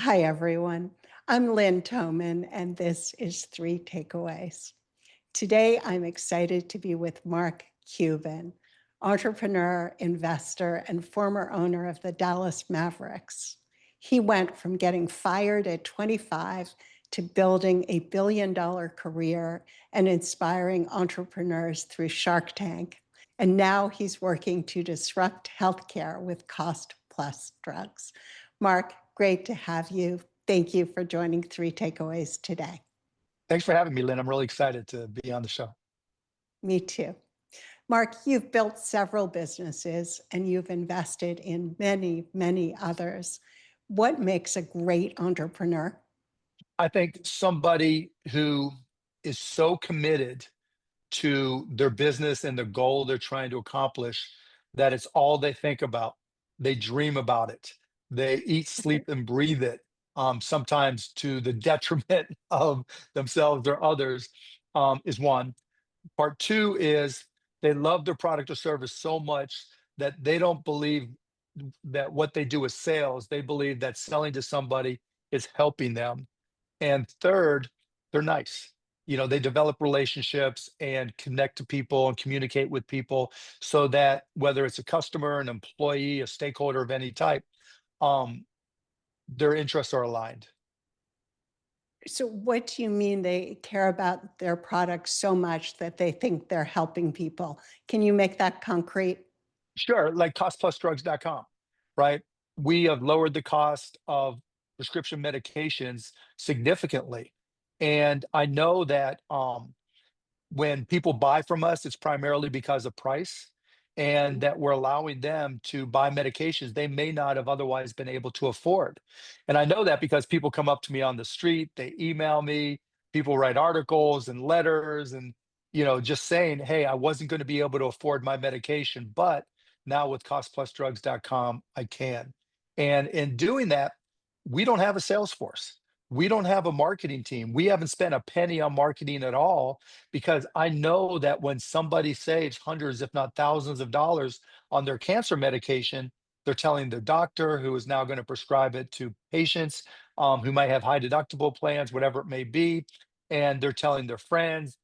Hi, everyone. I'm Lynn Toman, and this is Three Takeaways. Today, I'm excited to be with Mark Cuban, entrepreneur, investor, and former owner of the Dallas Mavericks. He went from getting fired at 25 to building a billion-dollar career and inspiring entrepreneurs through Shark Tank. And now he's working to disrupt healthcare with cost-plus drugs. Mark, great to have you. Thank you for joining Three Takeaways today. Thanks for having me, Lynn. I'm really excited to be on the show. Me too. Mark, you've built several businesses and you've invested in many, many others. What makes a great entrepreneur? I think somebody who is so committed to their business and the goal they're trying to accomplish that it's all they think about. They dream about it. They eat, sleep, and breathe it, sometimes to the detriment of themselves or others, is one. Part two is they love their product or service so much that they don't believe that what they do is sales. They believe that selling to somebody is helping them. And third, they're nice. They develop relationships and connect to people and communicate with people so that whether it's a customer, an employee, a stakeholder of any type, um, their interests are aligned. So what do you mean they care about their products so much that they think they're helping people? Can you make that concrete? Sure, like costplusdrugs.com, right? We have lowered the cost of prescription medications significantly. And I know that when people buy from us, it's primarily because of price, and that we're allowing them to buy medications they may not have otherwise been able to afford. And I know that because people come up to me on the street, they email me, people write articles and letters and just saying, hey, I wasn't going to be able to afford my medication, but now with costplusdrugs.com, I can. And in doing that, we don't have a sales force. We don't have a marketing team. We haven't spent a penny on marketing at all because I know that when somebody saves hundreds, if not thousands of dollars on their cancer medication, they're telling their doctor, who is now going to prescribe it to patients who might have high deductible plans, whatever it may be. And they're telling their friends,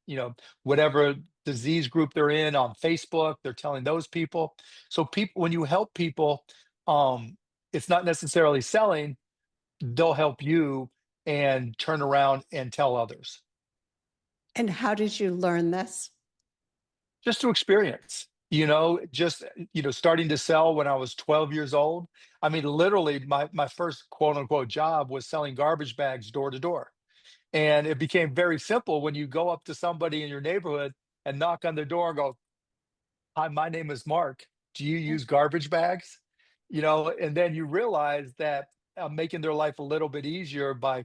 whatever disease group they're in on Facebook, they're telling those people. So people, when you help people, it's not necessarily selling, they'll help you and turn around and tell others. And how did you learn this? Just through experience, just starting to sell when I was 12 years old. I mean, literally my first quote unquote job was selling garbage bags door to door. And it became very simple when you go up to somebody in your neighborhood and knock on the door and go, hi, my name is Mark. Do you use garbage bags? And then you realize that I'm making their life a little bit easier by,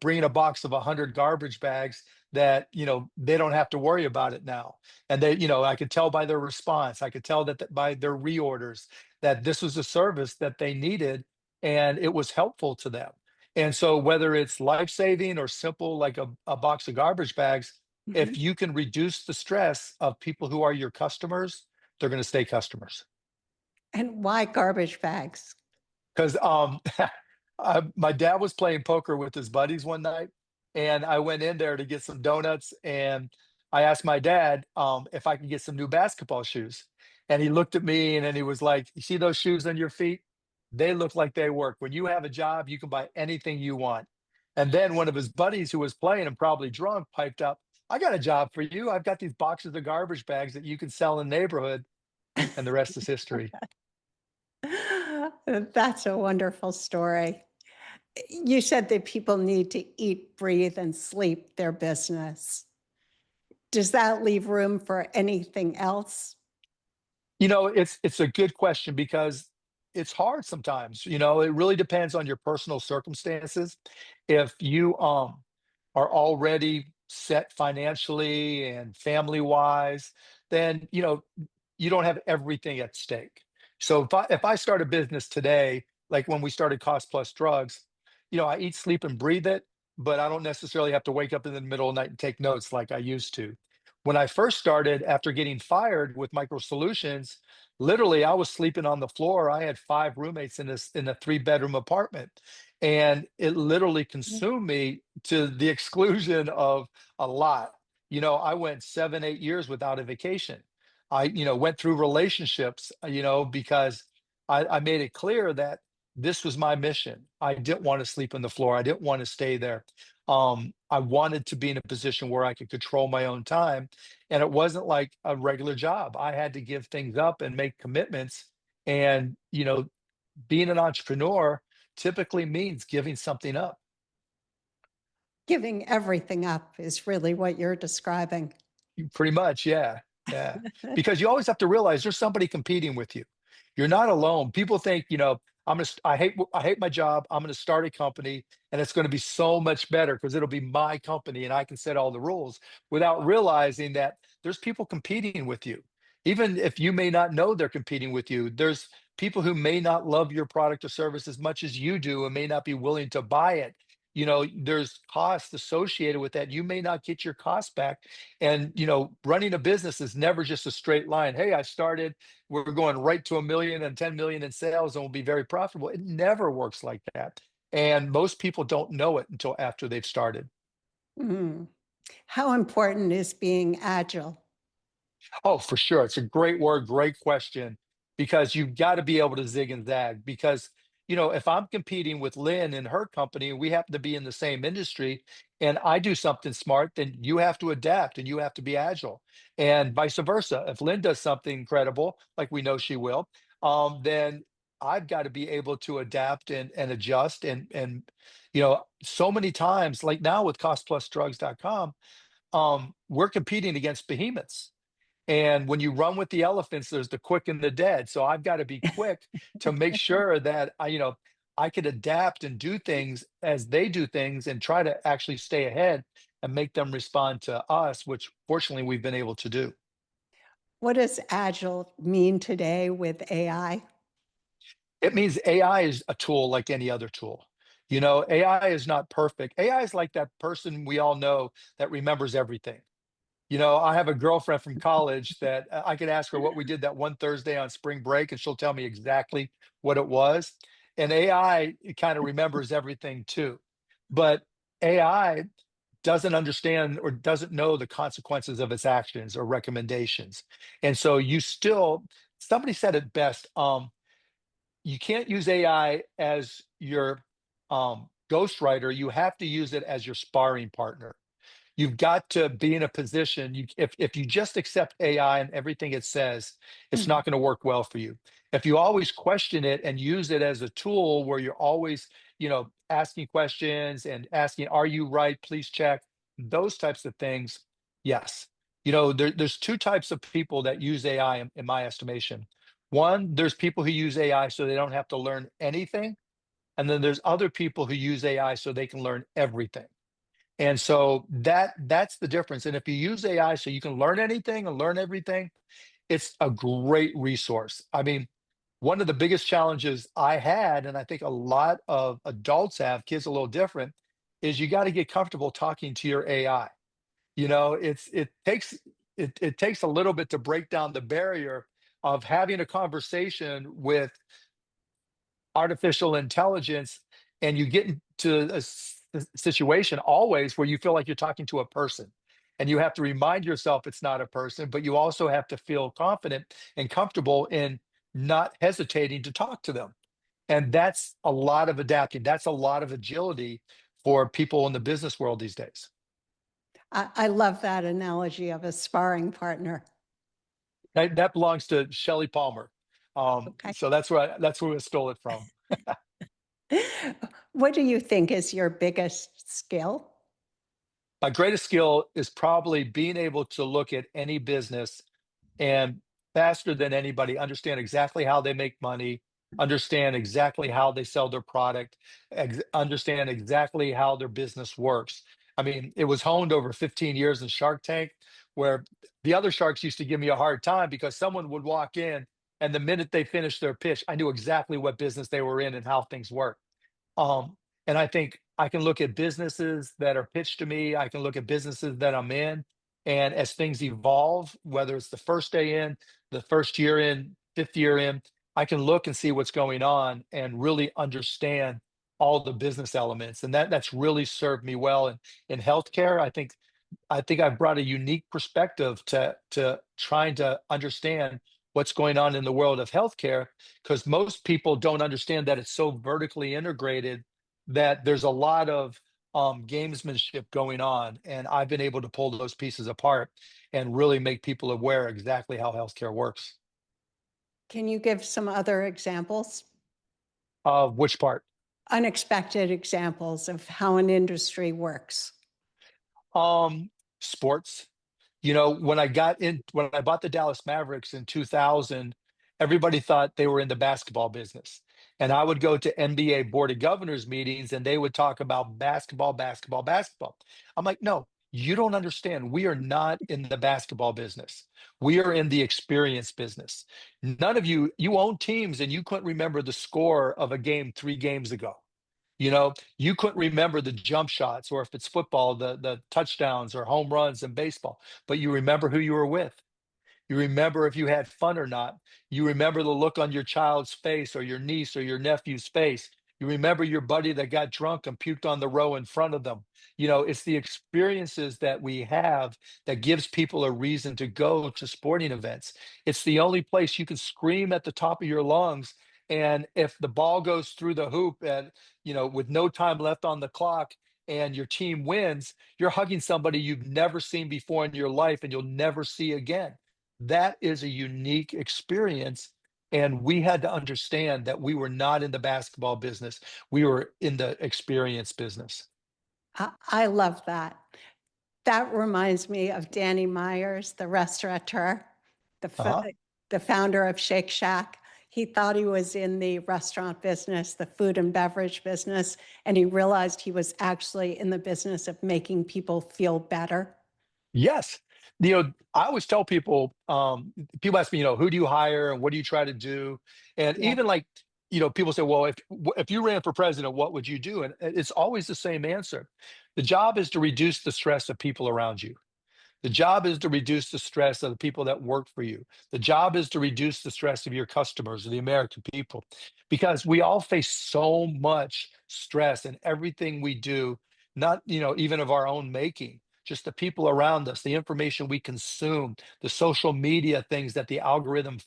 bringing a box of 100 garbage bags that, they don't have to worry about it now. And they, I could tell by their response, I could tell that by their reorders that this was a service that they needed and it was helpful to them. And so whether it's life-saving or simple, like a box of garbage bags, if you can reduce the stress of people who are your customers, they're going to stay customers. And why garbage bags? Because my dad was playing poker with his buddies one night, and I went in there to get some donuts, and I asked my dad if I could get some new basketball shoes. And he looked at me and then he was like, "You see those shoes on your feet? They look like they work. When you have a job, you can buy anything you want." And then one of his buddies who was playing and probably drunk piped up, "I got a job for you. I've got these boxes of garbage bags that you can sell in the neighborhood." And the rest is history. That's a wonderful story. You said that people need to eat, breathe, and sleep their business. Does that leave room for anything else? It's a good question because it's hard sometimes. It really depends on your personal circumstances. If you are already set financially and family wise, then you don't have everything at stake. So if I start a business today, like when we started Cost Plus Drugs, I eat, sleep, and breathe it, but I don't necessarily have to wake up in the middle of the night and take notes like I used to. When I first started, after getting fired with Micro Solutions, literally I was sleeping on the floor. I had 5 roommates in a 3-bedroom apartment, And it literally consumed me to the exclusion of a lot. I went 7, 8 years without a vacation. I, went through relationships, because I made it clear that this was my mission. I didn't want to sleep on the floor. I didn't want to stay there. I wanted to be in a position where I could control my own time. And it wasn't like a regular job. I had to give things up and make commitments. And, being an entrepreneur typically means giving something up. Giving everything up is really what you're describing. Pretty much, yeah, yeah. Because you always have to realize there's somebody competing with you. You're not alone. People think, I hate my job. I'm gonna start a company and it's gonna be so much better because it'll be my company and I can set all the rules without realizing that there's people competing with you. Even if you may not know they're competing with you, there's people who may not love your product or service as much as you do and may not be willing to buy it. There's costs associated with that. You may not get your costs back. And running a business is never just a straight line. Hey, I started, we're going right to 1 million and 10 million in sales and we'll be very profitable. It never works like that. And most people don't know it until after they've started. Mm. How important is being agile? Oh, for sure. It's a great word, great question, because you've got to be able to zig and zag. Because, if I'm competing with Lynn and her company, and we happen to be in the same industry, and I do something smart, then you have to adapt and you have to be agile. And vice versa. If Lynn does something incredible, like we know she will, then I've got to be able to adapt and adjust. And so many times, like now with costplusdrugs.com, we're competing against behemoths. And when you run with the elephants, there's the quick and the dead. So I've got to be quick to make sure that I could adapt and do things as they do things and try to actually stay ahead and make them respond to us, which fortunately we've been able to do. What does agile mean today with AI? It means AI is a tool like any other tool. AI is not perfect. AI is like that person we all know that remembers everything. I have a girlfriend from college that I could ask her what we did that one Thursday on spring break, and she'll tell me exactly what it was. And AI kind of remembers everything too. But AI doesn't understand or doesn't know the consequences of its actions or recommendations. And so somebody said it best. You can't use AI as your ghostwriter. You have to use it as your sparring partner. You've got to be in a position. If you just accept AI and everything it says, it's Mhm. not going to work well for you. If you always question it and use it as a tool where you're always, asking questions and asking, "Are you right? Please check." Those types of things. Yes. There's two types of people that use AI in my estimation. One, there's people who use AI so they don't have to learn anything, and then there's other people who use AI so they can learn everything. And so that's the difference. And if you use AI so you can learn anything and learn everything, it's a great resource. I mean, one of the biggest challenges I had, and I think a lot of adults have, kids a little different, is you got to get comfortable talking to your AI. It takes a little bit to break down the barrier of having a conversation with artificial intelligence, and you get into situation always where you feel like you're talking to a person, and you have to remind yourself it's not a person, but you also have to feel confident and comfortable in not hesitating to talk to them. And that's a lot of adapting. That's a lot of agility for people in the business world these days. I love that analogy of a sparring partner. That belongs to Shelley Palmer. Okay. So that's where I stole it from. What do you think is your biggest skill? My greatest skill is probably being able to look at any business and faster than anybody understand exactly how they make money, understand exactly how they sell their product, understand exactly how their business works. I mean, it was honed over 15 years in Shark Tank, where the other sharks used to give me a hard time because someone would walk in and the minute they finished their pitch, I knew exactly what business they were in and how things work. Um, and I think I can look at businesses that are pitched to me. I can look at businesses that I'm in. And as things evolve, whether it's the first day in, the first year in, fifth year in, I can look and see what's going on and really understand all the business elements, and that's really served me well in healthcare. I think I've brought a unique perspective to trying to understand what's going on in the world of healthcare, because most people don't understand that it's so vertically integrated that there's a lot of gamesmanship going on, and I've been able to pull those pieces apart and really make people aware exactly how healthcare works. Can you give some other examples? Which part? Unexpected examples of how an industry works. Um, Sports. When I bought the Dallas Mavericks in 2000, everybody thought they were in the basketball business. And I would go to NBA Board of Governors meetings and they would talk about basketball, basketball, basketball. I'm like, no, you don't understand. We are not in the basketball business. We are in the experience business. None of you own teams and you couldn't remember the score of a game 3 games ago. You couldn't remember the jump shots, or if it's football, the touchdowns or home runs in baseball, but you remember who you were with. You remember if you had fun or not. You remember the look on your child's face or your niece or your nephew's face. You remember your buddy that got drunk and puked on the row in front of them. It's the experiences that we have that gives people a reason to go to sporting events. It's the only place you can scream at the top of your lungs. And if the ball goes through the hoop with no time left on the clock and your team wins, you're hugging somebody you've never seen before in your life and you'll never see again. That is a unique experience. And we had to understand that we were not in the basketball business. We were in the experience business. I love that. That reminds me of Danny Myers, the restaurateur, the, Uh-huh. the founder of Shake Shack. He thought he was in the restaurant business, the food and beverage business, and he realized he was actually in the business of making people feel better. Yes. I always tell people, people ask me, who do you hire and what do you try to do? And Yeah. even like, people say, well, if you ran for president, what would you do? And it's always the same answer. The job is to reduce the stress of people around you. The job is to reduce the stress of the people that work for you. The job is to reduce the stress of your customers, of the American people, because we all face so much stress in everything we do, not, even of our own making, just the people around us, the information we consume, the social media things that the algorithm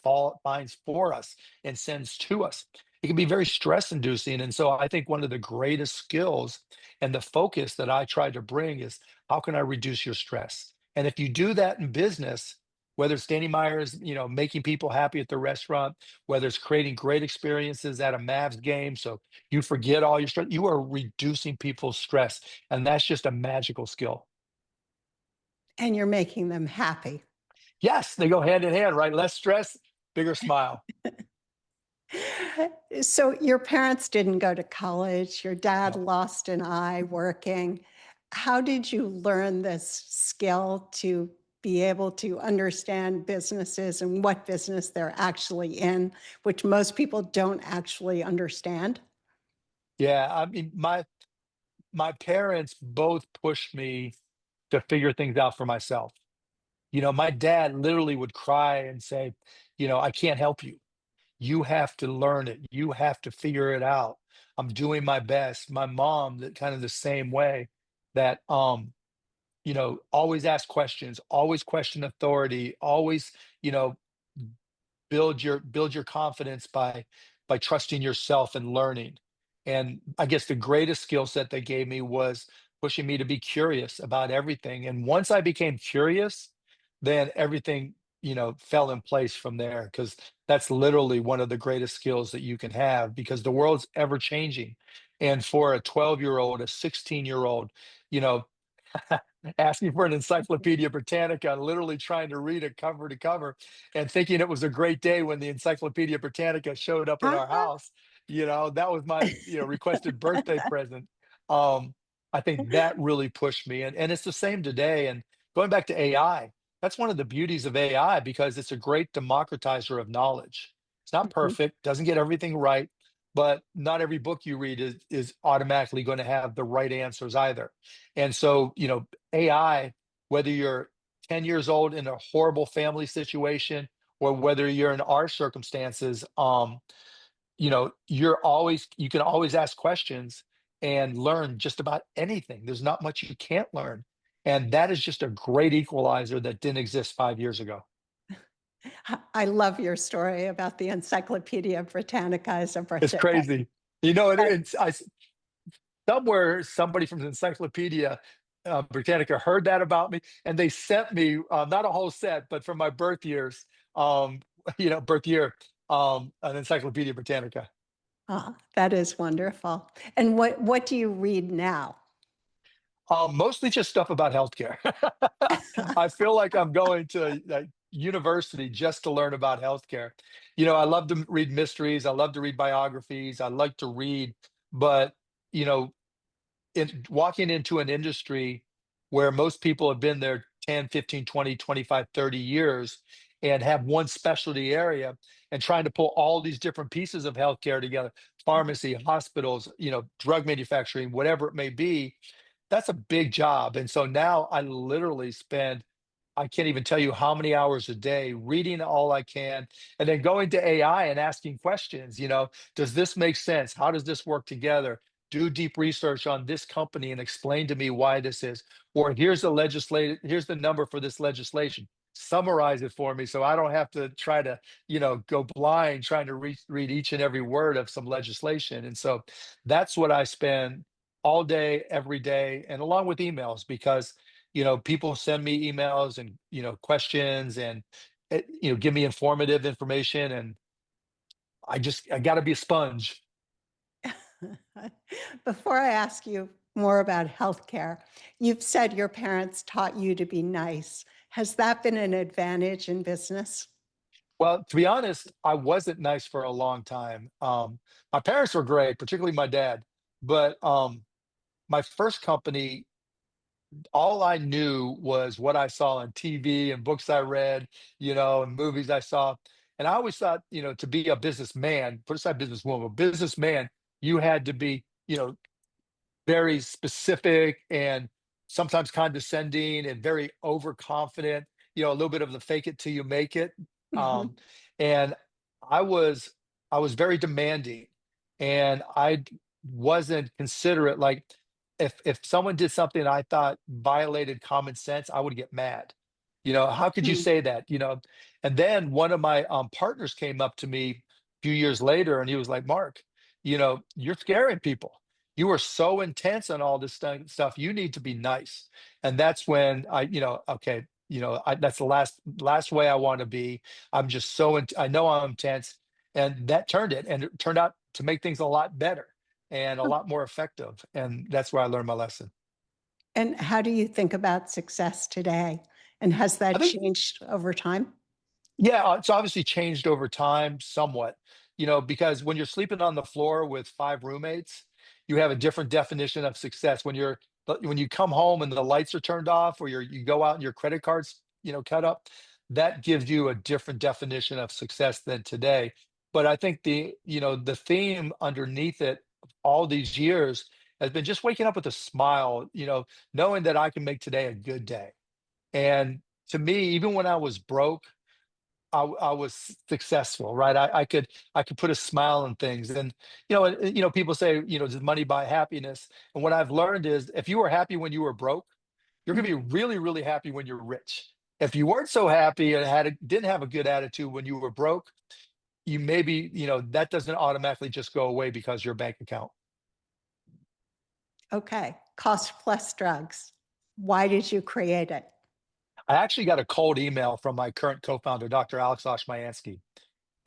finds for us and sends to us. It can be very stress inducing. And so I think one of the greatest skills and the focus that I try to bring is how can I reduce your stress? And if you do that in business, whether it's Danny Myers, making people happy at the restaurant, whether it's creating great experiences at a Mavs game, so you forget all your stress, you are reducing people's stress. And that's just a magical skill. And you're making them happy. Yes, they go hand in hand, right? Less stress, bigger smile. So your parents didn't go to college. Your dad No. lost an eye working. How did you learn this skill to be able to understand businesses and what business they're actually in, which most people don't actually understand? Yeah, I mean, my parents both pushed me to figure things out for myself. My dad literally would cry and say, I can't help you. You have to learn it. You have to figure it out. I'm doing my best. My mom, that kind of the same way, that always ask questions, always question authority, always, you know, build your confidence by trusting yourself and learning. And I guess the greatest skill set they gave me was pushing me to be curious about everything. And once I became curious, then everything fell in place from there, because that's literally one of the greatest skills that you can have, because the world's ever changing. And for a 12-year-old, a 16-year-old, you know asking for an Encyclopedia Britannica, literally trying to read it cover to cover, and thinking it was a great day when the Encyclopedia Britannica showed up at our house. That was my requested birthday present. Um, I think that really pushed me, and it's the same today. And going back to AI, that's one of the beauties of AI, because it's a great democratizer of knowledge. It's not perfect, doesn't get everything right, but not every book you read is automatically going to have the right answers either. And so, AI, whether you're 10 years old in a horrible family situation or whether you're in our circumstances, you can always ask questions and learn just about anything. There's not much you can't learn. And that is just a great equalizer that didn't exist 5 years ago. I love your story about the Encyclopedia Britannica as a It's birthday. crazy. You know, That- somewhere somebody from the Encyclopedia Britannica heard that about me, and they sent me not a whole set, but from my birth years, um, birth year, an Encyclopedia Britannica. that is wonderful. And what do you read now? Mostly just stuff about healthcare. I feel like I'm going to like university just to learn about healthcare. I love to read mysteries. I love to read biographies. I like to read, but you know, walking into an industry where most people have been there 10, 15, 20, 25, 30 years and have one specialty area and trying to pull all these different pieces of healthcare together, pharmacy, hospitals, drug manufacturing, whatever it may be, that's a big job. And so now I literally spend, I can't even tell you how many hours a day reading all I can and then going to AI and asking questions, does this make sense? How does this work together? Do deep research on this company and explain to me why this is. Or here's the number for this legislation. Summarize it for me so I don't have to try to, go blind trying to read each and every word of some legislation. And so that's what I spend all day, every day, and along with emails, because people send me emails and questions and give me informative information, and I got to be a sponge. Before I ask you more about healthcare, you've said your parents taught you to be nice. Has that been an advantage in business? Well, to be honest, I wasn't nice for a long time. My parents were great, particularly my dad, but my first company, all I knew was what I saw on TV and books I read, and movies I saw. And I always thought, to be a businessman, put aside businesswoman, a businessman, you had to be, very specific and sometimes condescending and very overconfident, a little bit of the fake it till you make it. Mhm. Um, and I was I was very demanding and wasn't considerate. Like if someone did something I thought violated common sense, I would get mad. How could you Mm. say that? And then one of my partners came up to me a few years later and he was like, Mark, you're scaring people. You are so intense on all this stuff. You need to be nice. And that's when okay, that's the last way I want to be. I'm just I know I'm intense, and that turned it, and it turned out to make things a lot better and a Oh, lot more effective. And that's where I learned my lesson. and how do you think about success today? And has I that think changed over time? Yeah, it's obviously changed over time somewhat, because when you're sleeping on the floor with five roommates, you have a different definition of success. When you come home and the lights are turned off, or you go out and your credit cards, cut up, that gives you a different definition of success than today. But I think the theme underneath it all these years has been just waking up with a smile, knowing that I can make today a good day. And to me, even when I was broke, I was successful, right? I could put a smile on things, and people say, does money buy happiness? And what I've learned is, if you were happy when you were broke, you're going to Mhm. be really, really happy when you're rich. If you weren't so happy and didn't have a good attitude when you were broke, you maybe that doesn't automatically just go away because your bank account. Okay, cost plus drugs. Why did you create it? I actually got a cold email from my current co-founder, Dr. Alex Oshmayansky,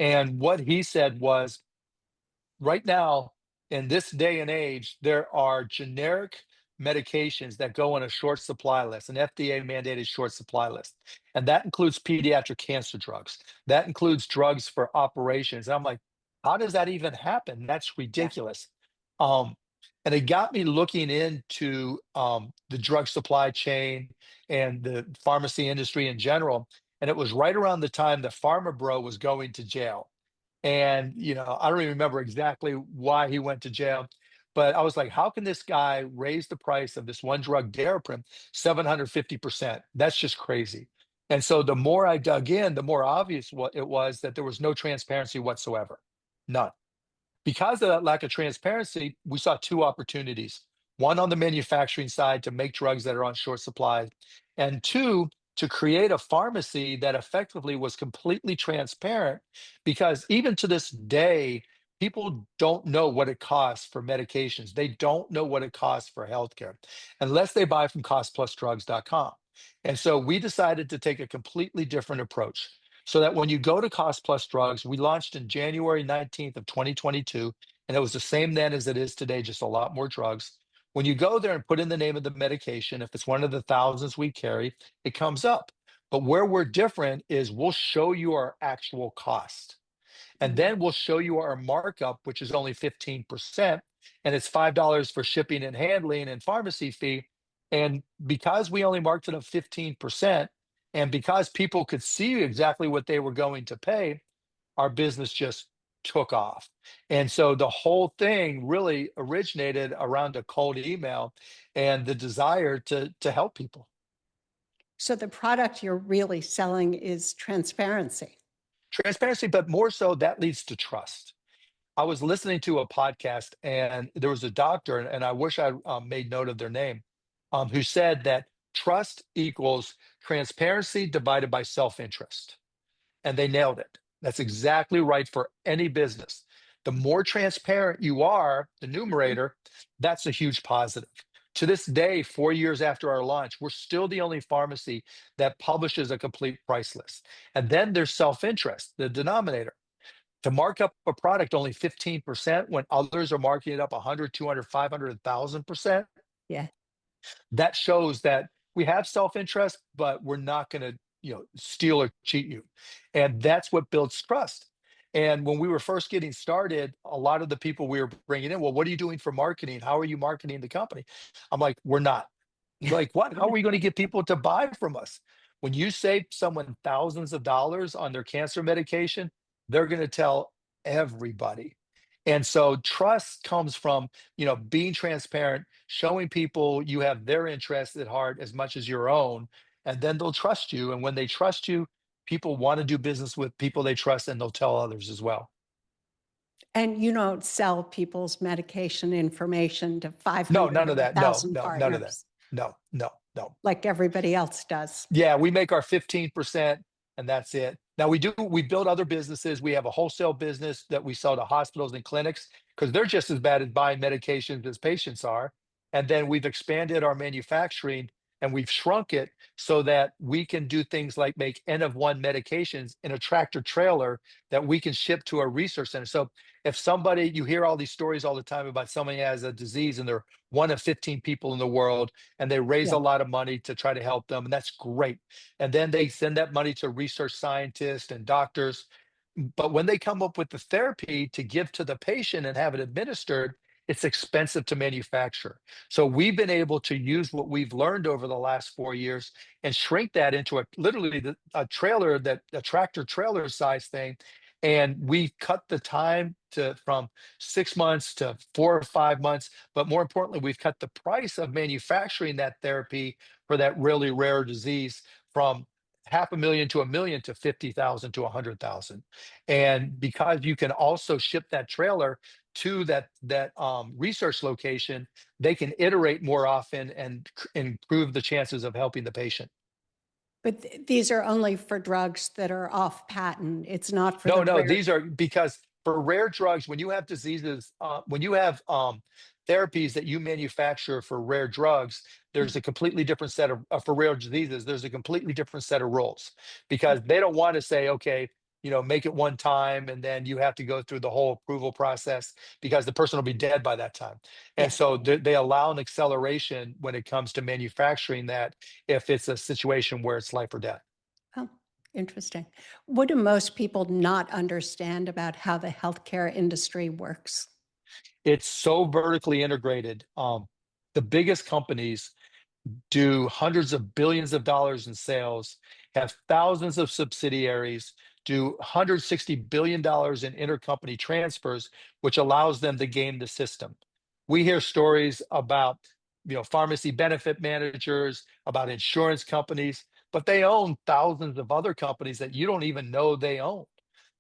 and what he said was, right now, in this day and age, there are generic medications that go on a short supply list, an FDA mandated short supply list. And that includes pediatric cancer drugs. That includes drugs for operations. And I'm like, how does that even happen? That's Yeah. ridiculous. Um, and it got me looking into the drug supply chain and the pharmacy industry in general. And it was right around the time that Pharma Bro was going to jail. And, I don't even remember exactly why he went to jail, but I was like, how can this guy raise the price of this one drug, Daraprim, 750%? That's just crazy. And so the more I dug in, the more obvious what it was that there was no transparency whatsoever. None. Because of that lack of transparency, we saw two opportunities. One on the manufacturing side to make drugs that are on short supply, and two, to create a pharmacy that effectively was completely transparent. Because even to this day, people don't know what it costs for medications. They don't know what it costs for healthcare unless they buy from costplusdrugs.com. And so we decided to take a completely different approach so that when you go to Cost Plus Drugs, we launched in January 19th of 2022, and it was the same then as it is today, just a lot more drugs. When you go there and put in the name of the medication, if it's one of the thousands we carry, it comes up. But where we're different is we'll show you our actual cost. And Mm. then we'll show you our markup, which is only 15%. And it's $5 for shipping and handling and pharmacy fee. And because we only marked it up 15%, and because people could see exactly what they were going to pay, our business just took off. And so the whole thing really originated around a cold email and the desire to help people. So the product you're really selling is transparency. Transparency, but more so that leads to trust. I was listening to a podcast and there was a doctor, and I wish I made note of their name, who said that trust equals transparency divided by self interest. And they nailed it. That's exactly right for any business. The more transparent you are, the Mhm. numerator, that's a huge positive. To this day, 4 years after our launch, we're still the only pharmacy that publishes a complete price list. And then there's self interest, the denominator. To mark up a product only 15% when others are marking it up 100, 200, 500, 1,000%, Yeah. that shows that we have self-interest, but we're not going to, steal or cheat you. And that's what builds trust. And when we were first getting started, a lot of the people we were bringing in, well, what are you doing for marketing? How are you marketing the company? I'm like, we're not. Like, what? How are we going to get people to buy from us? When you save someone thousands of dollars on their cancer medication, they're going to tell everybody. And so trust comes from, being transparent, showing people you have their interests at heart as much as your own, and then they'll trust you. And when they trust you, people want to do business with people they trust, and they'll tell others as well. And you don't sell people's medication information to No, 500 none or of that. No, 1,000 no, none of that. partners No, no, no. like everybody else does. Yeah, we make our 15% and that's it. Now we build other businesses. We have a wholesale business that we sell to hospitals and clinics because they're just as bad at buying medications as patients are. And then we've expanded our manufacturing and we've shrunk it so that we can do things like make N of one medications in a tractor trailer that we can ship to a research center. So if somebody, you hear all these stories all the time about somebody has a disease and they're one of 15 people in the world and they raise Yeah. a lot of money to try to help them, and that's great. And then they send that money to research scientists and doctors. But when they come up with the therapy to give to the patient and have it administered, it's expensive to manufacture. So we've been able to use what we've learned over the last 4 years and shrink that into a trailer, that a tractor trailer size thing. And we cut the time to from 6 months to 4 or 5 months. But more importantly, we've cut the price of manufacturing that therapy for that really rare disease from 500,000 to 1 million to 50,000 to 100,000. And because you can also ship that trailer to that research location, they can iterate more often and improve the chances of helping the patient. But these are only for drugs that are off patent. It's not for No, the no, rare. these are because for rare drugs, when you have diseases, when you have therapies that you manufacture for rare drugs, there's a completely different set of for rare diseases. There's a completely different set of rules because they don't want to say, okay, make it one time and then you have to go through the whole approval process because the person will be dead by that time. And Yeah. so they allow an acceleration when it comes to manufacturing that if it's a situation where it's life or death. Oh, interesting. What do most people not understand about how the healthcare industry works? It's so vertically integrated. The biggest companies do hundreds of billions of dollars in sales, have thousands of subsidiaries, do $160 billion in intercompany transfers, which allows them to game the system. We hear stories about pharmacy benefit managers, about insurance companies, but they own thousands of other companies that you don't even know they own.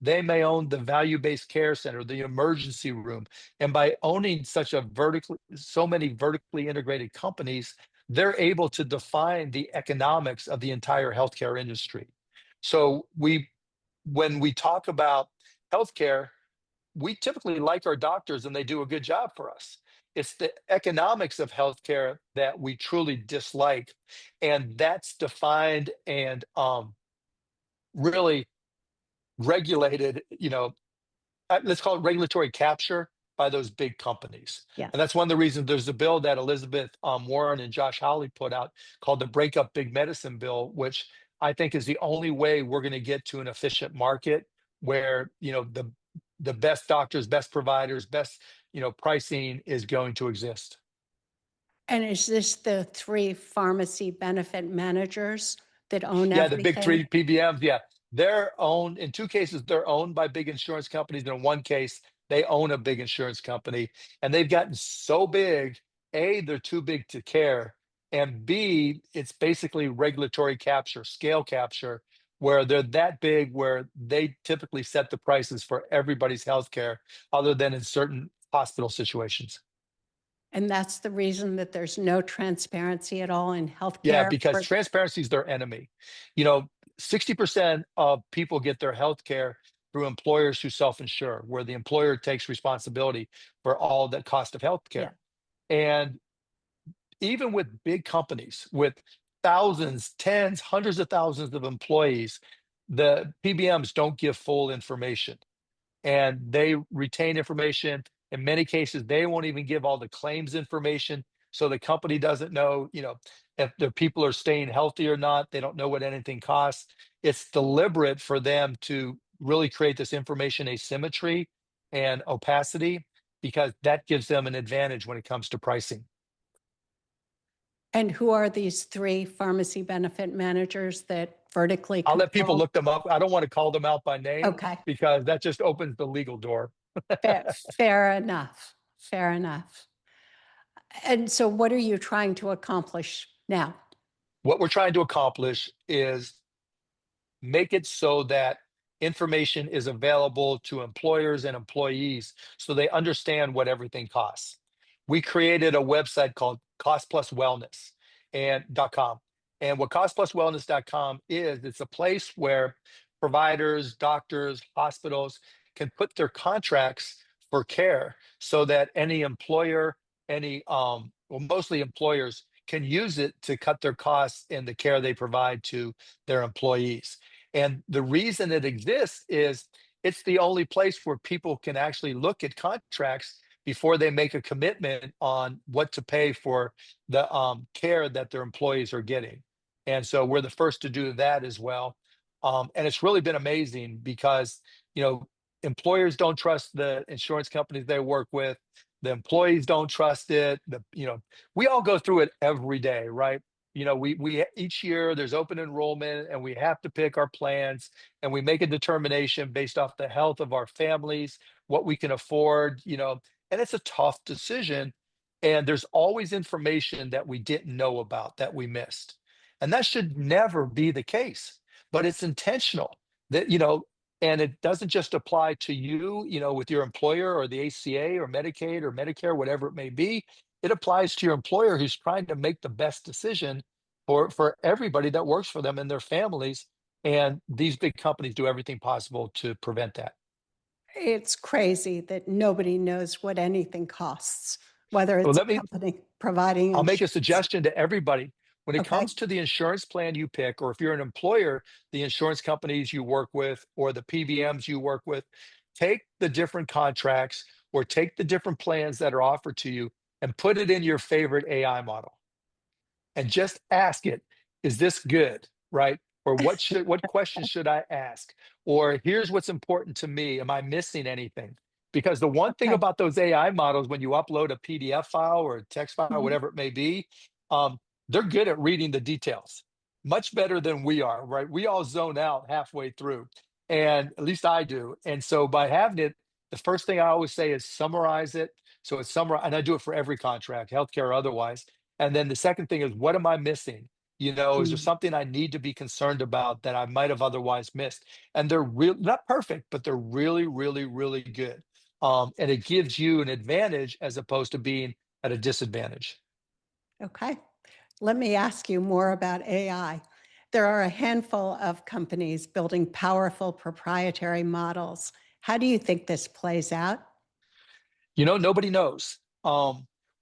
They may own the value-based care center, the emergency room. And by owning so many vertically integrated companies, they're able to define the economics of the entire healthcare industry. So when we talk about healthcare, we typically like our doctors and they do a good job for us. It's the economics of healthcare that we truly dislike. And that's defined and really regulated, let's call it regulatory capture by those big companies. Yes. And that's one of the reasons there's a bill that Elizabeth Warren and Josh Hawley put out called the Break Up Big Medicine Bill, which I think is the only way we're going to get to an efficient market where, the best doctors, best providers, best, pricing is going to exist. And is this the three pharmacy benefit managers that own Yeah, the big three everything? PBMs. Yeah, they're owned in two cases. They're owned by big insurance companies. And in one case, they own a big insurance company, and they've gotten so big. A, they're too big to care, and B, it's basically regulatory capture, scale capture, where they're that big where they typically set the prices for everybody's healthcare, other than in certain hospital situations. And that's the reason that there's no transparency at all in Yeah, healthcare because for, transparency is their enemy. You know, 60% of people get their health care through employers who self-insure, where the employer takes responsibility for all the cost of health yeah. care. And even with big companies with thousands, tens, hundreds of thousands of employees, the PBMs don't give full information and they retain information. In many cases, they won't even give all the claims information. So the company doesn't know, if their people are staying healthy or not. They don't know what anything costs. It's deliberate for them to really create this information asymmetry and opacity because that gives them an advantage when it comes to pricing. And who are these three pharmacy benefit managers that vertically I'll let people control? look them up. I don't want to call them out by name Okay, because that just opens the legal door. fair enough. Fair enough. And so what are you trying to accomplish now? What we're trying to accomplish is make it so that information is available to employers and employees so they understand what everything costs. We created a website called Cost Plus Wellness and .com. And what costpluswellness.com is, it's a place where providers, doctors, hospitals can put their contracts for care so that any employer, mostly employers can use it to cut their costs in the care they provide to their employees. And the reason it exists is it's the only place where people can actually look at contracts before they make a commitment on what to pay for the care that their employees are getting. And so we're the first to do that as well. And it's really been amazing because, you know, employers don't trust the insurance companies they work with. The employees don't trust it. We all go through it every day, right? We each year there's open enrollment and we have to pick our plans and we make a determination based off the health of our families, what we can afford, and it's a tough decision. And there's always information that we didn't know about that we missed. And that should never be the case, but it's intentional that, and it doesn't just apply to you, with your employer or the ACA or Medicaid or Medicare, whatever it may be. It applies to your employer who's trying to make the best decision for everybody that works for them and their families. And these big companies do everything possible to prevent that. It's crazy that nobody knows what anything costs, whether Well, it's a company providing I'll make a insurance. suggestion to everybody. When it Okay. comes to the insurance plan you pick, or if you're an employer, the insurance companies you work with, or the PBMs you work with, take the different contracts or take the different plans that are offered to you and put it in your favorite AI model and just ask it, is this good? Right? Or what questions should I ask? Or here's what's important to me. Am I missing anything? Because the one thing Okay. about those AI models, when you upload a PDF file or a text file, Mhm. whatever it may be, um, they're good at reading the details, much better than we are, right? We all zone out halfway through, and at least I do. And so by having it, the first thing I always say is summarize it. So it's summarize, and I do it for every contract, healthcare or otherwise. And then the second thing is, what am I missing? Is there Mm. something I need to be concerned about that I might have otherwise missed? And they're real, not perfect, but they're really, really, really good. And it gives you an advantage as opposed to being at a disadvantage. Okay. Let me ask you more about AI. There are a handful of companies building powerful proprietary models. How do you think this plays out? Nobody knows.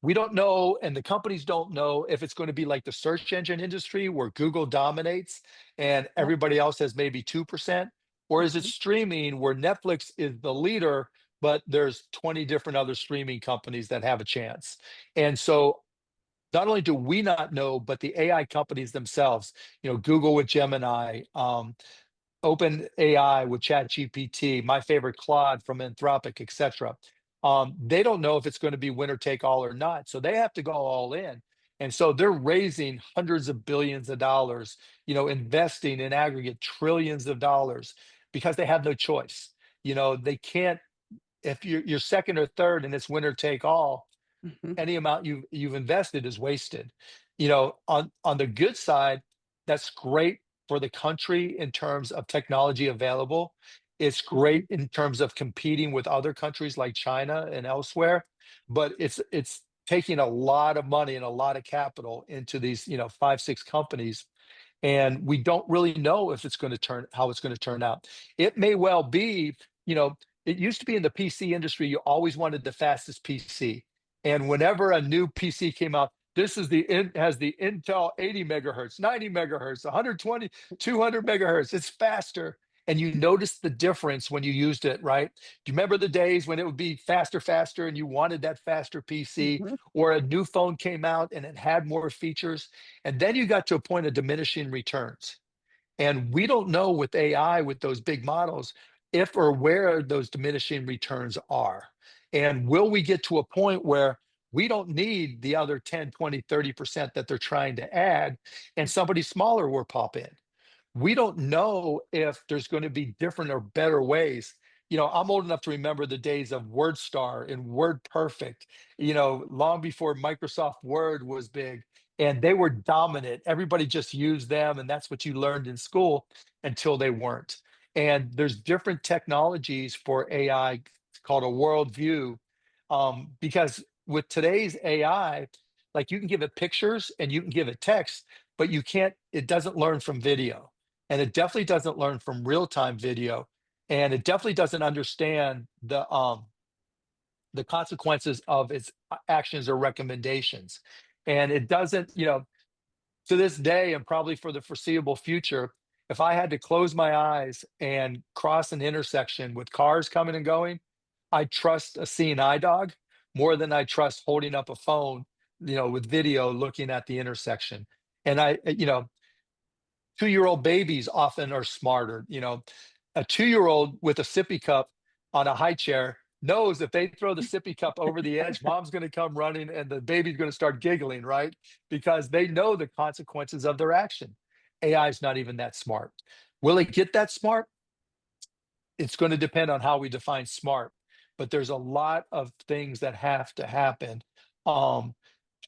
We don't know, and the companies don't know if it's going to be like the search engine industry where Google dominates and Yep. everybody else has maybe 2%, or is it Mhm. streaming where Netflix is the leader, but there's 20 different other streaming companies that have a chance. And so not only do we not know, but the AI companies themselves, Google with Gemini, Open AI with ChatGPT, my favorite Claude from Anthropic, etc. They don't know if it's going to be winner take all or not, so they have to go all in. And so they're raising hundreds of billions of dollars, investing in aggregate trillions of dollars because they have no choice. They can't, if you're second or third and it's winner take all, Mhm. any amount you've invested is wasted. On the good side, that's great for the country in terms of technology available. It's Mhm. great in terms of competing with other countries like China and elsewhere, but it's taking a lot of money and a lot of capital into these, five, six companies, and we don't really know if it's going to turn how it's going to turn out. It may well be, it used to be in the PC industry, you always wanted the fastest PC. And whenever a new PC came out, this is has the Intel 80 megahertz, 90 megahertz, 120, 200 megahertz. It's faster. And you noticed the difference when you used it, right? Do you remember the days when it would be faster, faster, and you wanted that faster PC, Mhm. or a new phone came out and it had more features? And then you got to a point of diminishing returns. And we don't know with AI, with those big models, if or where those diminishing returns are. And will we get to a point where we don't need the other 10, 20, 30% that they're trying to add, and somebody smaller will pop in? We don't know if there's going to be different or better ways. I'm old enough to remember the days of WordStar and WordPerfect, long before Microsoft Word was big, and they were dominant. Everybody just used them, and that's what you learned in school until they weren't. And there's different technologies for AI called a worldview, because with today's AI, like you can give it pictures and you can give it text, but you can't. It doesn't learn from video, and it definitely doesn't learn from real-time video, and it definitely doesn't understand the consequences of its actions or recommendations. And it doesn't, to this day, and probably for the foreseeable future, if I had to close my eyes and cross an intersection with cars coming and going, I trust a seeing eye dog more than I trust holding up a phone, with video looking at the intersection. And 2-year-old babies often are smarter. A 2-year-old with a sippy cup on a high chair knows if they throw the sippy cup over the edge, mom's going to come running and the baby's going to start giggling, right? Because they know the consequences of their action. AI is not even that smart. Will it get that smart? It's going to depend on how we define smart, but there's a lot of things that have to happen. Um,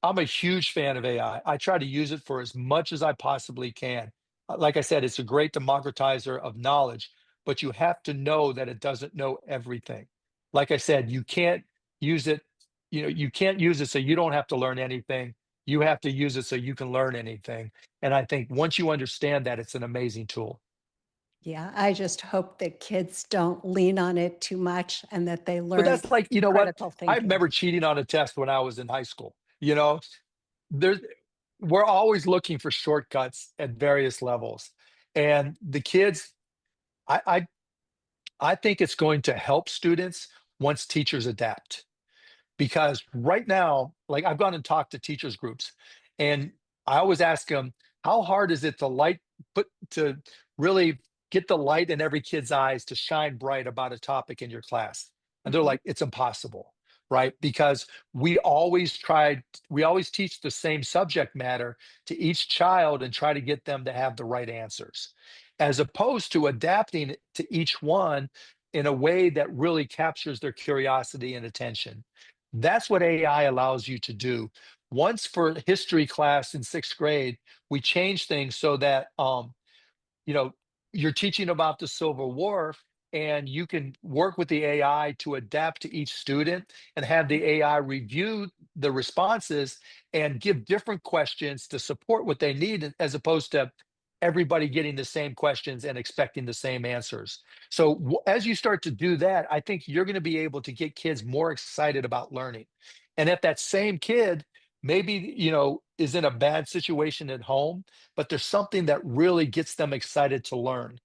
I'm a huge fan of AI. I try to use it for as much as I possibly can. Like I said, it's a great democratizer of knowledge, but you have to know that it doesn't know everything. Like I said, you can't use it, you can't use it so you don't have to learn anything. You have to use it so you can learn anything. And I think once you understand that, it's an amazing tool. Yeah, I just hope that kids don't lean on it too much and that they But learn that's like, you know what? critical I thinking. remember cheating on a test when I was in high school. There's we're always looking for shortcuts at various levels. And the kids, I I, I think it's going to help students once teachers adapt. Because right now, like I've gone and talked to teachers groups, and I always ask them, how hard is it to to really get the light in every kid's eyes to shine bright about a topic in your class? And they're Mhm. like, it's impossible, right? Because we always teach the same subject matter to each child and try to get them to have the right answers, as opposed to adapting it to each one in a way that really captures their curiosity and attention. That's what AI allows you to do. once for history class in sixth grade, we changed things so that you know, you're teaching about the Civil War and you can work with the AI to adapt to each student and have the AI review the responses and give different questions to support what they need as opposed to everybody getting the same questions and expecting the same answers. So as you start to do that, I think you're going to be able to get kids more excited about learning. And if that same kid maybe, is in a bad situation at home, but there's something that really gets them excited to learn.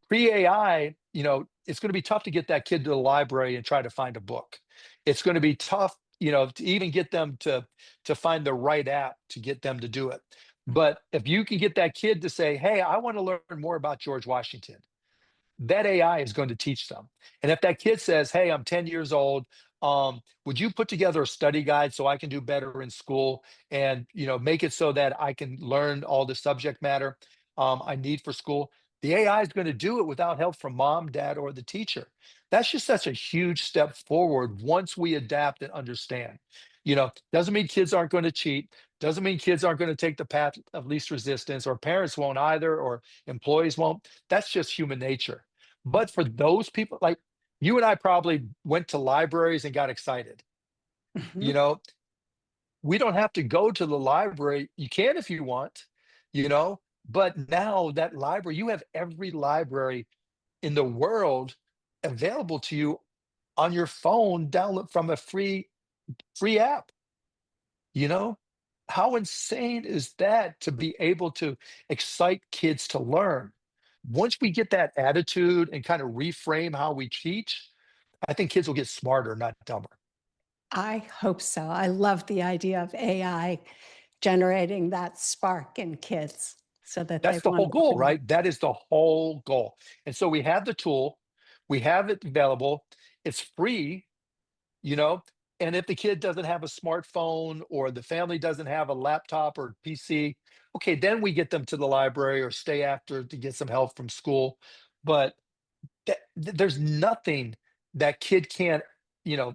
Pre-AI, it's going to be tough to get that kid to the library and try to find a book. It's going to be tough, to even get them to find the right app to get them to do it. But if you can get that kid to say, "Hey, I want to learn more about George Washington," that AI is going to teach them. And if that kid says, "Hey, I'm 10 years old, would you put together a study guide so I can do better in school and make it so that I can learn all the subject matter I need for school?" The AI is going to do it without help from mom, dad, or the teacher. That's just such a huge step forward once we adapt and understand. Doesn't mean kids aren't going to cheat. Doesn't mean kids aren't going to take the path of least resistance, or parents won't either, or employees won't. That's just human nature. But for those people, like you and I probably went to libraries and got excited. You Mhm. know, we don't have to go to the library. You can if you want, but now that library, you have every library in the world available to you on your phone, download from a free app, you know? How insane is that to be able to excite kids to learn? Once we get that attitude and kind of reframe how we teach, I think kids will get smarter, not dumber. I hope so. I love the idea of AI generating that spark in kids so that they That's the want whole to goal, learn. right? That is the whole goal. And so we have the tool, we have it available, it's free, you know. And if the kid doesn't have a smartphone or the family doesn't have a laptop or PC, okay, then we get them to the library or stay after to get some help from school. But there's nothing that kid can't, you know,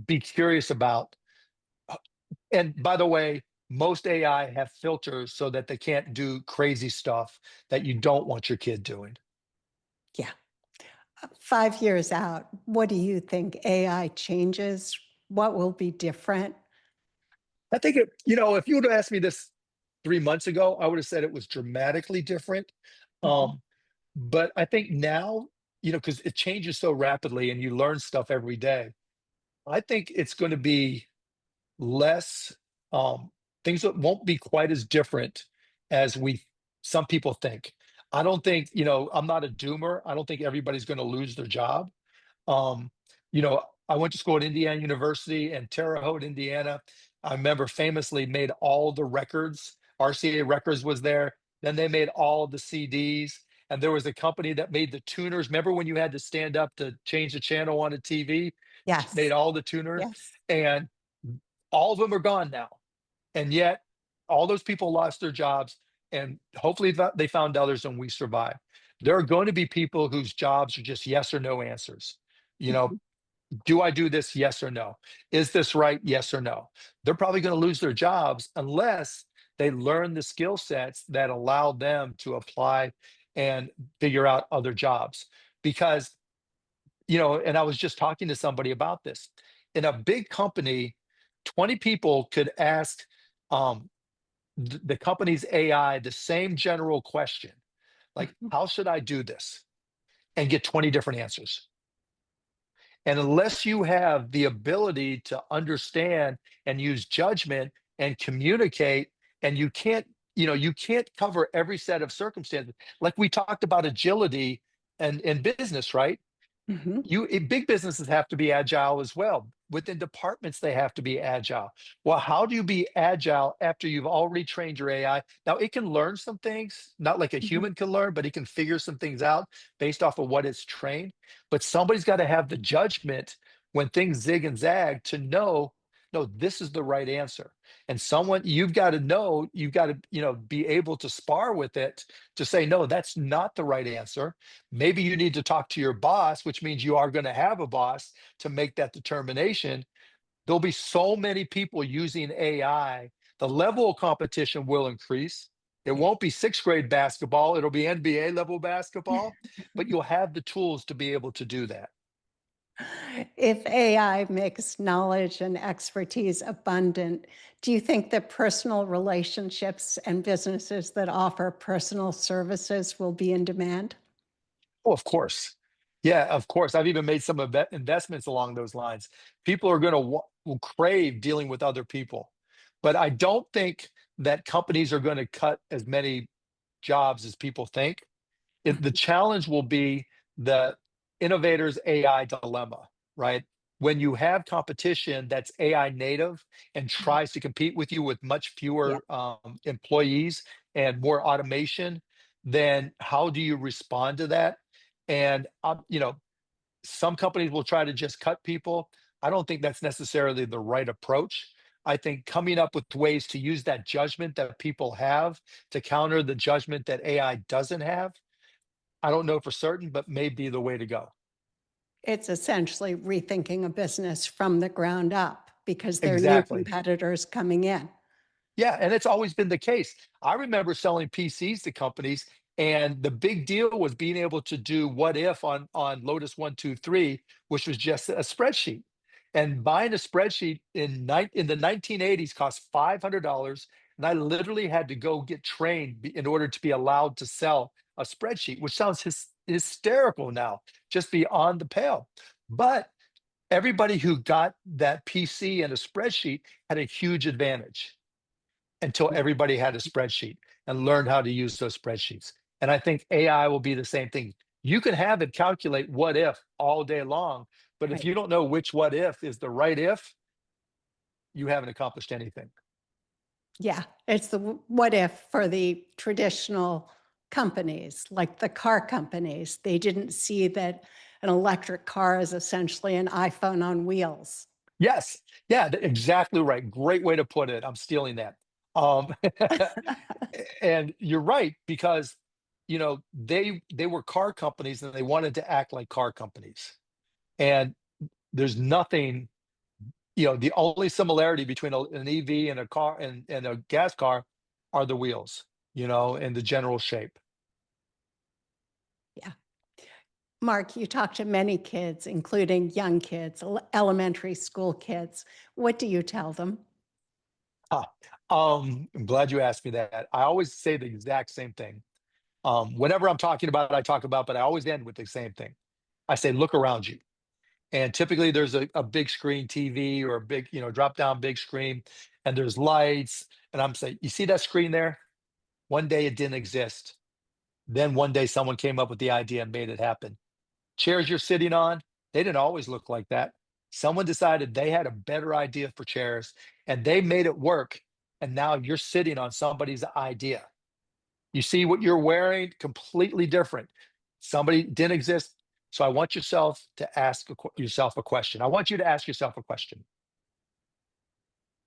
be curious about. And by the way, most AI have filters so that they can't do crazy stuff that you don't want your kid doing. Yeah. 5 years out, what do you think AI changes? What will be different? I think if you would have asked me this 3 months ago, I would have said it was dramatically different. Mhm. Um, but I think now, because it changes so rapidly and you learn stuff every day, I think it's going to be less, um, things that won't be quite as different as some people think. I don't think, I'm not a doomer. I don't think everybody's going to lose their job. Um, I went to school at Indiana University and Terre Haute, Indiana. I remember famously made all the records. RCA Records was there. Then they made all the CDs. And there was a company that made the tuners. Remember when you had to stand up to change the channel on a TV? Made Yes. all the tuners. Yes. And all of them are gone now. And yet, all those people lost their jobs. And hopefully they found others and we survived. There are going to be people whose jobs are just yes or no answers. You know, Mhm. do I do this? Yes or no? Is this right? Yes or no? They're probably going to lose their jobs unless they learn the skill sets that allow them to apply and figure out other jobs. Because, and I was just talking to somebody about this. In a big company, 20 people could ask um, the company's AI the same general question, like, Mhm. how should I do this? And get 20 different answers. And unless you have the ability to understand and use judgment and communicate, and you can't cover every set of circumstances. Like we talked about agility and in business, right? Mhm. Big businesses have to be agile as well. Within departments, they have to be agile. Well, how do you be agile after you've already trained your AI? Now it can learn some things, not like a Mhm. human can learn, but it can figure some things out based off of what it's trained. But somebody's got to have the judgment when things zig and zag to know, no, this is the right answer. And you've got to know, you've got to, be able to spar with it to say, no, that's not the right answer. Maybe you need to talk to your boss, which means you are going to have a boss to make that determination. there'll be so many people using AI, the level of competition will increase. It won't be sixth grade basketball, it'll be NBA level basketball, but you'll have the tools to be able to do that. If AI makes knowledge and expertise abundant, do you think that personal relationships and businesses that offer personal services will be in demand? Oh, of course. Yeah, of course. I've even made some investments along those lines. People are going to will crave dealing with other people, but I don't think that companies are going to cut as many jobs as people think. The challenge will be the innovator's AI dilemma, right? When you have competition that's AI native and tries to compete with you with much Yeah, fewer employees and more automation, then how do you respond to that? And some companies will try to just cut people. I don't think that's necessarily the right approach. I think coming up with ways to use that judgment that people have to counter the judgment that AI doesn't have, I don't know for certain, but may be the way to go. it's essentially rethinking a business from the ground up because there are new Exactly. competitors coming in. Yeah, and it's always been the case. I remember selling PCs to companies, and the big deal was being able to do what if on Lotus 123, which was just a spreadsheet. And buying a spreadsheet in the 1980s cost $500, and I literally had to go get trained in order to be allowed to sell a spreadsheet, which sounds hysterical now, just beyond the pale. But everybody who got that PC and a spreadsheet had a huge advantage until Yeah, everybody had a spreadsheet and learned how to use those spreadsheets. And I think AI will be the same thing. You can have it calculate what if all day long, but if right. you don't know which what if is the right if, you haven't accomplished anything. Yeah, it's the what if for the traditional companies, like the car companies. They didn't see that an electric car is essentially an iPhone on wheels. Yes. Yeah, exactly right. Great way to put it. I'm stealing that. Um, and you're right, because they were car companies and they wanted to act like car companies. And there's nothing, the only similarity between an EV and a car and a gas car are the wheels, and the general shape. Yeah. Mark, you talk to many kids, including young kids, elementary school kids. What do you tell them? Huh. I'm glad you asked me that. I always say the exact same thing. Whenever I'm talking about it, I talk about, but I always end with the same thing. I say, look around you. And typically there's a big screen TV or a big, drop down big screen, and there's lights. And I'm saying, you see that screen there? One day it didn't exist. Then one day someone came up with the idea and made it happen. Chairs you're sitting on, they didn't always look like that. Someone decided they had a better idea for chairs and they made it work. And now you're sitting on somebody's idea. You see what you're wearing, completely different. Somebody didn't exist. So I want yourself to ask yourself a question. I want you to ask yourself a question.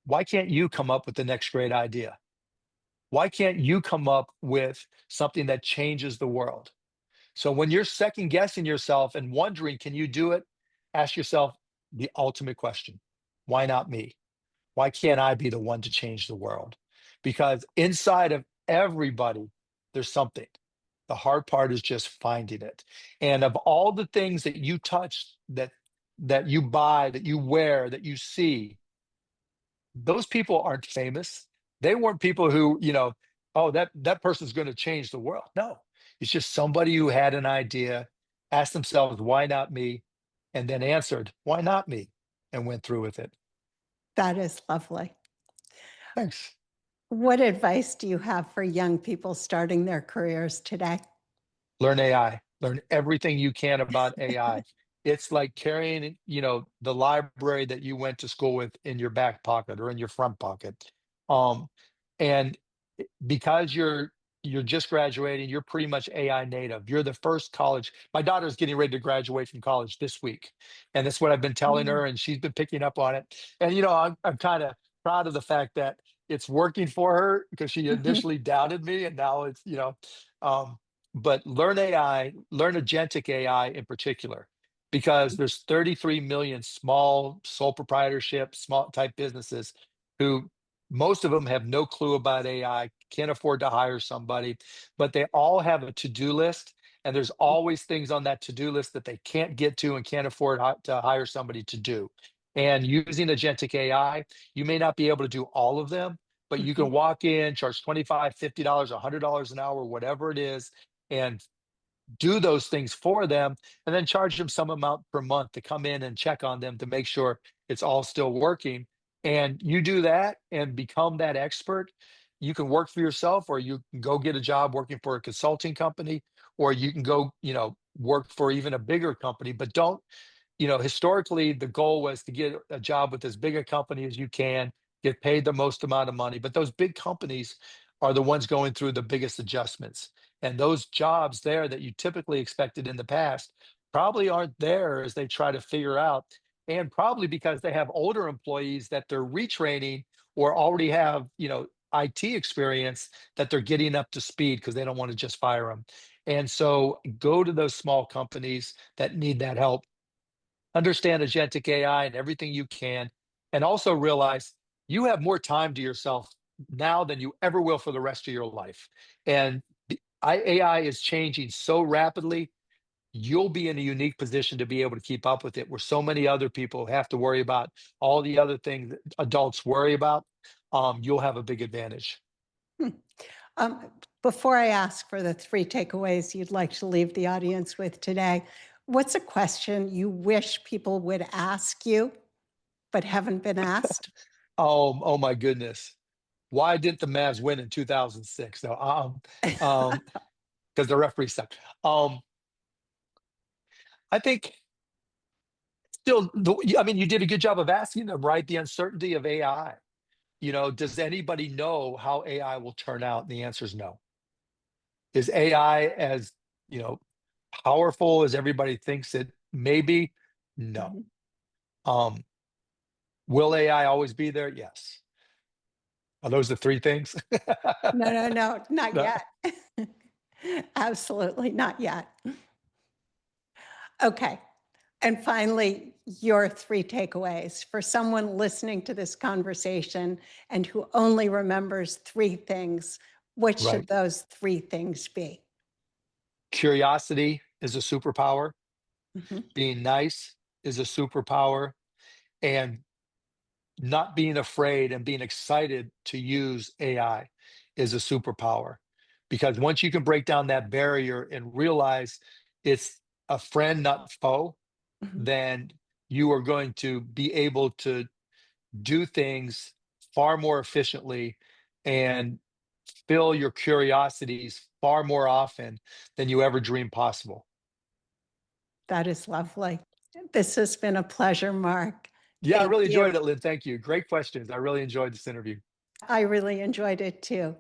Why can't you come up with the next great idea? Why can't you come up with something that changes the world? So when you're second guessing yourself and wondering, can you do it? Ask yourself the ultimate question. Why not me? Why can't I be the one to change the world? Because inside of everybody, there's something. The hard part is just finding it. And of all the things that you touch, that you buy, that you wear, that you see, those people aren't famous. They weren't people who, oh, that person's going to change the world. No, it's just somebody who had an idea, asked themselves, why not me? And then answered, why not me? And went through with it. That is lovely. Thanks. What advice do you have for young people starting their careers today? Learn AI. Learn everything you can about AI. It's like carrying, the library that you went to school with in your back pocket or in your front pocket. Um, and because you're just graduating, you're pretty much AI native. You're the first college. My daughter's getting ready to graduate from college this week, and that's what I've been telling Mm. her, and she's been picking up on it. And I'm kind of proud of the fact that it's working for her because she initially doubted me, and now it's um, but learn AI, learn agentic AI in particular, because there's 33 million small sole proprietorship, small type businesses who most of them have no clue about AI, can't afford to hire somebody, but they all have a to-do list. And there's always things on that to-do list that they can't get to and can't afford to hire somebody to do. And using agentic AI, you may not be able to do all of them, but you Mhm. can walk in, charge 25, $50, $100 an hour, whatever it is, and do those things for them, and then charge them some amount per month to come in and check on them to make sure it's all still working. And you do that and become that expert. You can work for yourself, or you can go get a job working for a consulting company, or you can go, work for even a bigger company. But don't, historically, the goal was to get a job with as big a company as you can, get paid the most amount of money. But those big companies are the ones going through the biggest adjustments. And those jobs there that you typically expected in the past probably aren't there as they try to figure out. And probably because they have older employees that they're retraining or already have, IT experience that they're getting up to speed because they don't want to just fire them. And so go to those small companies that need that help, understand agentic AI and everything you can, and also realize you have more time to yourself now than you ever will for the rest of your life. And AI is changing so rapidly, you'll be in a unique position to be able to keep up with it, where so many other people have to worry about all the other things that adults worry about. You'll have a big advantage. Hmm. Before I ask for the three takeaways you'd like to leave the audience with today, what's a question you wish people would ask you but haven't been asked? Oh my goodness. Why didn't the Mavs win in 2006? No, because the referee sucked. I think still, I mean, you did a good job of asking them, right? The uncertainty of AI. Does anybody know how AI will turn out? And the answer is no. Is AI as, you know, powerful as everybody thinks it may be? No. Mhm. Um, will AI always be there? Yes. Are those the three things? No, no, no, not No. yet. Absolutely not yet. Okay. And finally, your three takeaways for someone listening to this conversation and who only remembers three things. What Right. should those three things be? Curiosity is a superpower. Mhm. Being nice is a superpower. And not being afraid and being excited to use AI is a superpower. Because once you can break down that barrier and realize it's a friend, not foe, Mhm. then you are going to be able to do things far more efficiently and fill your curiosities far more often than you ever dreamed possible. That is lovely. This has been a pleasure, Mark. Yeah, I Thank really you. enjoyed it, Lynn. Thank you. Great questions. I really enjoyed this interview. I really enjoyed it too.